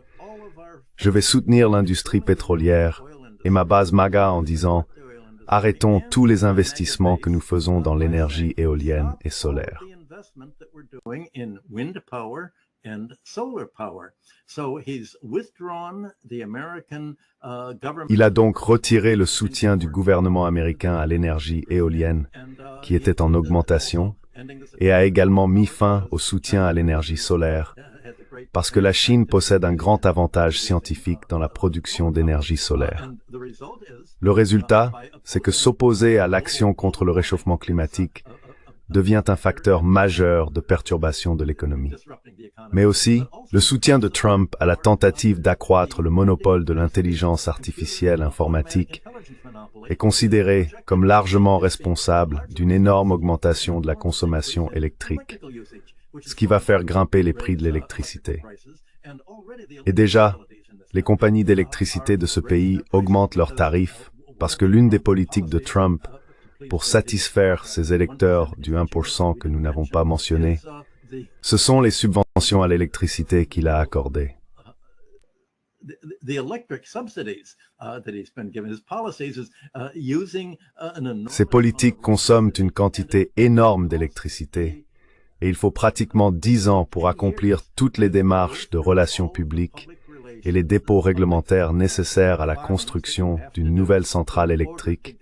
je vais soutenir l'industrie pétrolière et ma base MAGA en disant « Arrêtons tous les investissements que nous faisons dans l'énergie éolienne et solaire. » Il a donc retiré le soutien du gouvernement américain à l'énergie éolienne, qui était en augmentation, et a également mis fin au soutien à l'énergie solaire, parce que la Chine possède un grand avantage scientifique dans la production d'énergie solaire. Le résultat, c'est que s'opposer à l'action contre le réchauffement climatique devient un facteur majeur de perturbation de l'économie. Mais aussi, le soutien de Trump à la tentative d'accroître le monopole de l'intelligence artificielle informatique est considéré comme largement responsable d'une énorme augmentation de la consommation électrique, ce qui va faire grimper les prix de l'électricité. Et déjà, les compagnies d'électricité de ce pays augmentent leurs tarifs parce que l'une des politiques de Trump pour satisfaire ses électeurs du 1% que nous n'avons pas mentionné, ce sont les subventions à l'électricité qu'il a accordées. Ces politiques consomment une quantité énorme d'électricité et il faut pratiquement 10 ans pour accomplir toutes les démarches de relations publiques et les dépôts réglementaires nécessaires à la construction d'une nouvelle centrale électrique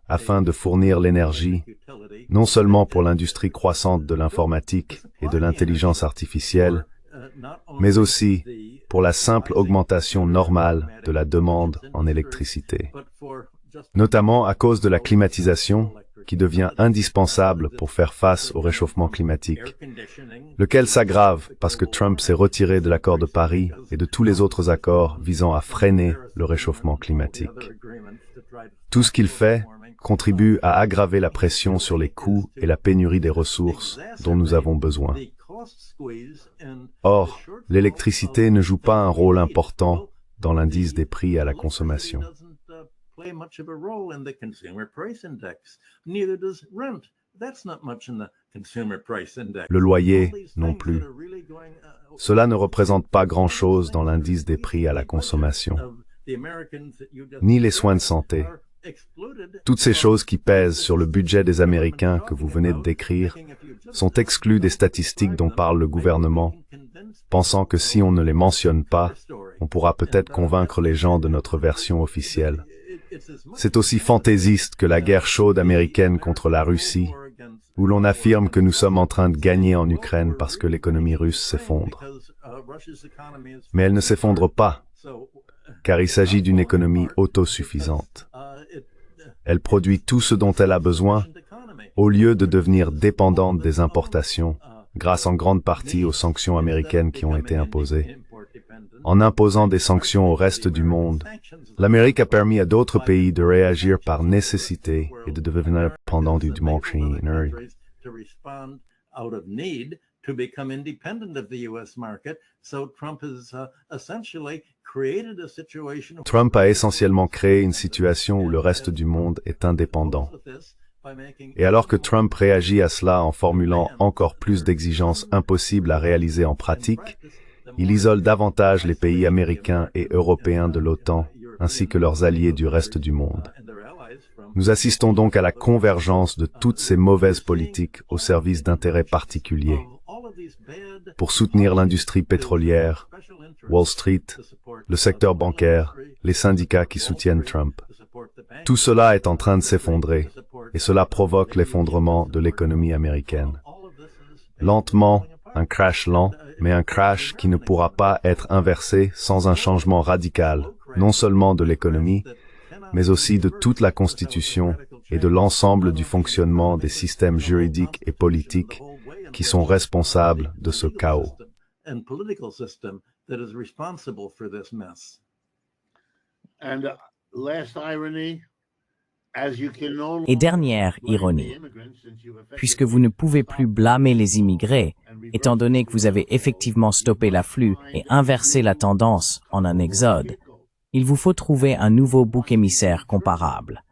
afin de fournir l'énergie, non seulement pour l'industrie croissante de l'informatique et de l'intelligence artificielle, mais aussi pour la simple augmentation normale de la demande en électricité. Notamment à cause de la climatisation, qui devient indispensable pour faire face au réchauffement climatique, lequel s'aggrave parce que Trump s'est retiré de l'accord de Paris et de tous les autres accords visant à freiner le réchauffement climatique. Tout ce qu'il fait contribue à aggraver la pression sur les coûts et la pénurie des ressources dont nous avons besoin. Or, l'électricité ne joue pas un rôle important dans l'indice des prix à la consommation. Le loyer non plus. Cela ne représente pas grand-chose dans l'indice des prix à la consommation, ni les soins de santé. Toutes ces choses qui pèsent sur le budget des Américains que vous venez de décrire sont exclues des statistiques dont parle le gouvernement, pensant que si on ne les mentionne pas, on pourra peut-être convaincre les gens de notre version officielle. C'est aussi fantaisiste que la guerre chaude américaine contre la Russie, où l'on affirme que nous sommes en train de gagner en Ukraine parce que l'économie russe s'effondre. Mais elle ne s'effondre pas, car il s'agit d'une économie autosuffisante. Elle produit tout ce dont elle a besoin, au lieu de devenir dépendante des importations grâce en grande partie aux sanctions américaines qui ont été imposées. En imposant des sanctions au reste du monde, l'Amérique a permis à d'autres pays de réagir par nécessité et de devenir dépendants du marché. To become independent of the U.S. market. So Trump has essentially created a situation. Trump a essentiellement créé une situation où le reste du monde est indépendant. Et alors que Trump réagit à cela en formulant encore plus d'exigences impossibles à réaliser en pratique, il isole davantage les pays américains et européens de l'OTAN, ainsi que leurs alliés du reste du monde. Nous assistons donc à la convergence de toutes ces mauvaises politiques au service d'intérêts particuliers. Pour soutenir l'industrie pétrolière, Wall Street, le secteur bancaire, les syndicats qui soutiennent Trump. Tout cela est en train de s'effondrer, et cela provoque l'effondrement de l'économie américaine. Lentement, un crash lent, mais un crash qui ne pourra pas être inversé sans un changement radical, non seulement de l'économie, mais aussi de toute la Constitution et de l'ensemble du fonctionnement des systèmes juridiques et politiques qui sont responsables de ce chaos. Et dernière ironie, puisque vous ne pouvez plus blâmer les immigrés, étant donné que vous avez effectivement stoppé l'afflux et inversé la tendance en un exode, il vous faut trouver un nouveau bouc émissaire comparable.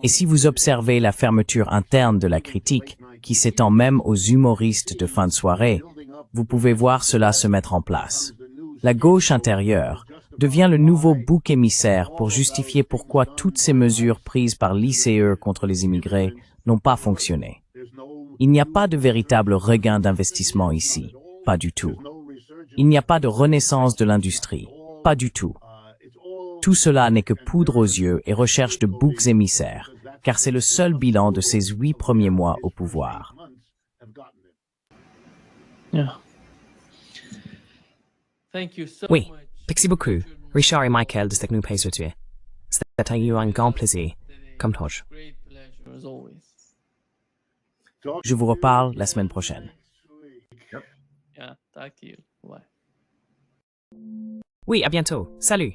Et si vous observez la fermeture interne de la critique, qui s'étend même aux humoristes de fin de soirée, vous pouvez voir cela se mettre en place. La gauche intérieure devient le nouveau bouc émissaire pour justifier pourquoi toutes ces mesures prises par l'ICE contre les immigrés n'ont pas fonctionné. Il n'y a pas de véritable regain d'investissement ici, pas du tout. Il n'y a pas de renaissance de l'industrie, pas du tout. Tout cela n'est que poudre aux yeux et recherche de boucs émissaires, car c'est le seul bilan de ces 8 premiers mois au pouvoir. Oui, merci beaucoup. Richard et Michael de Technopay Sotué. C'était eu un grand plaisir, comme toujours. Je vous reparle la semaine prochaine. Oui, à bientôt. Salut.